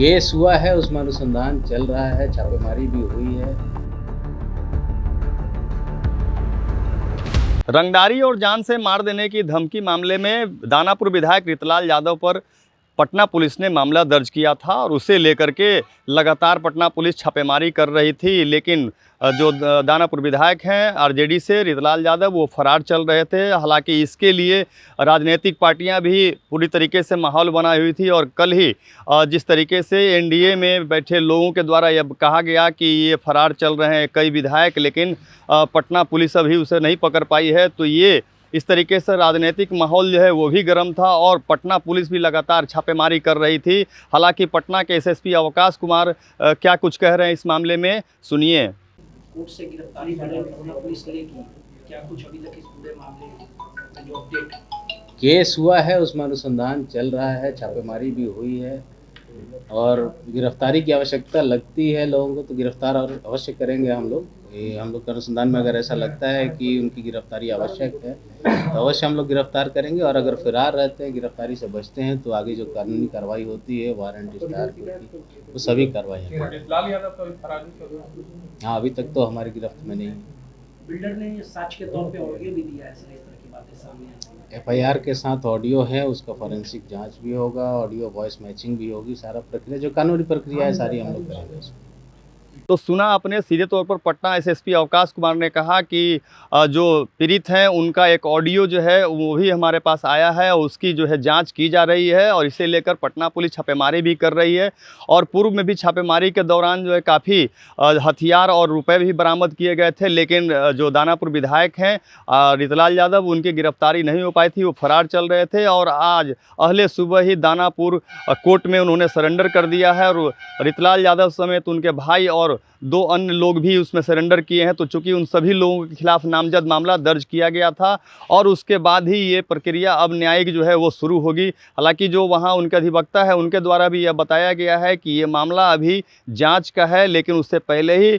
Case हुआ है, उसमें अनुसंधान चल रहा है, छापेमारी भी हुई है। रंगदारी और जान से मार देने की धमकी मामले में दानापुर विधायक रितलाल यादव पर पटना पुलिस ने मामला दर्ज किया था और उसे लेकर के लगातार पटना पुलिस छापेमारी कर रही थी। लेकिन जो दानापुर विधायक हैं आरजेडी से रितलाल यादव, वो फरार चल रहे थे। हालांकि इसके लिए राजनीतिक पार्टियां भी पूरी तरीके से माहौल बनाई हुई थी और कल ही जिस तरीके से एनडीए में बैठे लोगों के द्वारा यह कहा गया कि ये फरार चल रहे हैं कई विधायक, लेकिन पटना पुलिस अभी उसे नहीं पकड़ पाई है। तो ये इस तरीके से राजनीतिक माहौल जो है वो भी गर्म था और पटना पुलिस भी लगातार छापेमारी कर रही थी। हालांकि पटना के एसएसपी अवकाश कुमार क्या कुछ कह रहे हैं इस मामले में, सुनिए। कोर्ट से गिरफ्तारी पटना पुलिस ने की, क्या कुछ अभी तक इस पूरे मामले में जो अपडेट? केस हुआ है, उसमें अनुसंधान चल रहा है, छापेमारी भी हुई है और गिरफ्तारी की आवश्यकता लगती है लोगों को तो गिरफ्तार और अवश्य करेंगे हम लोग। हम लोग के अनुसंधान में अगर ऐसा लगता है कि उनकी गिरफ्तारी आवश्यक है तो अवश्य हम लोग गिरफ्तार करेंगे और अगर फरार रहते हैं, गिरफ्तारी से बचते हैं तो आगे जो कानूनी कार्रवाई होती है, वारंट स्टार की होती है, वो सभी कार्रवाई। रितलाल यादव तो फरार नहीं। हाँ, अभी तक तो हमारी गिरफ्त में नहीं है। बिल्डर ने साक्ष्य के तौर पे ऑडियो भी दिया है, इस तरह की बातें सामने आई। एफआईआर के साथ ऑडियो है, उसका फॉरेंसिक जांच भी होगा, ऑडियो वॉइस मैचिंग भी होगी, सारा प्रक्रिया जो कानूनी प्रक्रिया है सारी हम लोग करेंगे उसमें। तो सुना आपने, सीधे तौर पर पटना एसएसपी अवकाश कुमार ने कहा कि जो पीड़ित हैं उनका एक ऑडियो जो है वो भी हमारे पास आया है और उसकी जो है जांच की जा रही है और इसे लेकर पटना पुलिस छापेमारी भी कर रही है। और पूर्व में भी छापेमारी के दौरान जो है काफ़ी हथियार और रुपए भी बरामद किए गए थे, लेकिन जो दानापुर विधायक हैं रितलाल यादव, उनकी गिरफ्तारी नहीं हो पाई थी, वो फरार चल रहे थे। और आज अहले सुबह ही दानापुर कोर्ट में उन्होंने सरेंडर कर दिया है और रितलाल यादव समेत उनके भाई और दो अन्य लोग भी उसमें सरेंडर किए हैं। तो चूंकि उन सभी लोगों के खिलाफ नामजद मामला दर्ज किया गया था और उसके बाद ही ये प्रक्रिया अब न्यायिक जो है वो शुरू होगी। हालांकि जो वहाँ उनके अधिवक्ता है उनके द्वारा भी यह बताया गया है कि ये मामला अभी जांच का है, लेकिन उससे पहले ही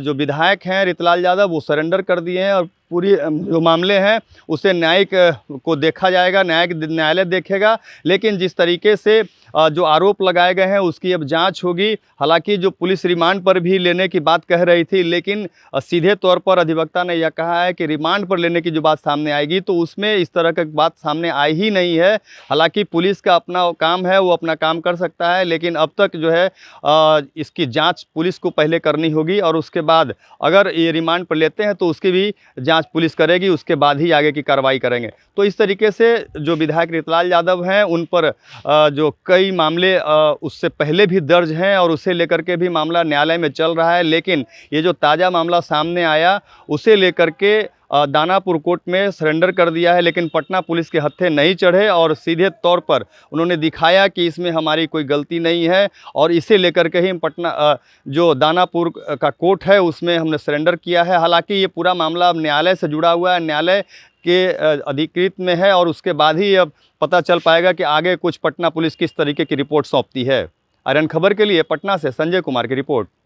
जो विधायक हैं रितलाल यादव वो सरेंडर कर दिए हैं और पूरी जो मामले हैं उसे न्यायिक को देखा जाएगा, न्यायालय देखेगा। लेकिन जिस तरीके से जो आरोप लगाए गए हैं उसकी अब जांच होगी। हालांकि जो पुलिस रिमांड पर भी लेने की बात कह रही थी, लेकिन सीधे तौर पर अधिवक्ता ने यह कहा है कि रिमांड पर लेने की जो बात सामने आएगी तो उसमें इस तरह की बात सामने आई ही नहीं है। हालांकि पुलिस का अपना काम है, वो अपना काम कर सकता है, लेकिन अब तक जो है इसकी जाँच पुलिस को पहले करनी होगी और उसके बाद अगर ये रिमांड पर लेते हैं तो उसकी भी जाँच पुलिस करेगी, उसके बाद ही आगे की कार्रवाई करेंगे। तो इस तरीके से जो विधायक रितलाल यादव हैं उन पर जो कई मामले उससे पहले भी दर्ज हैं और उसे लेकर के भी मामला न्यायालय में चल रहा है। लेकिन ये जो ताज़ा मामला सामने आया उसे लेकर के दानापुर कोर्ट में सरेंडर कर दिया है, लेकिन पटना पुलिस के हत्थे नहीं चढ़े और सीधे तौर पर उन्होंने दिखाया कि इसमें हमारी कोई गलती नहीं है और इसे लेकर के ही पटना जो दानापुर का कोर्ट है उसमें हमने सरेंडर किया है। हालांकि ये पूरा मामला अब न्यायालय से जुड़ा हुआ है, न्यायालय के अधिकृत में है और उसके बाद ही अब पता चल पाएगा कि आगे कुछ पटना पुलिस किस तरीके की रिपोर्ट सौंपती है। आर्यन खबर के लिए पटना से संजय कुमार की रिपोर्ट।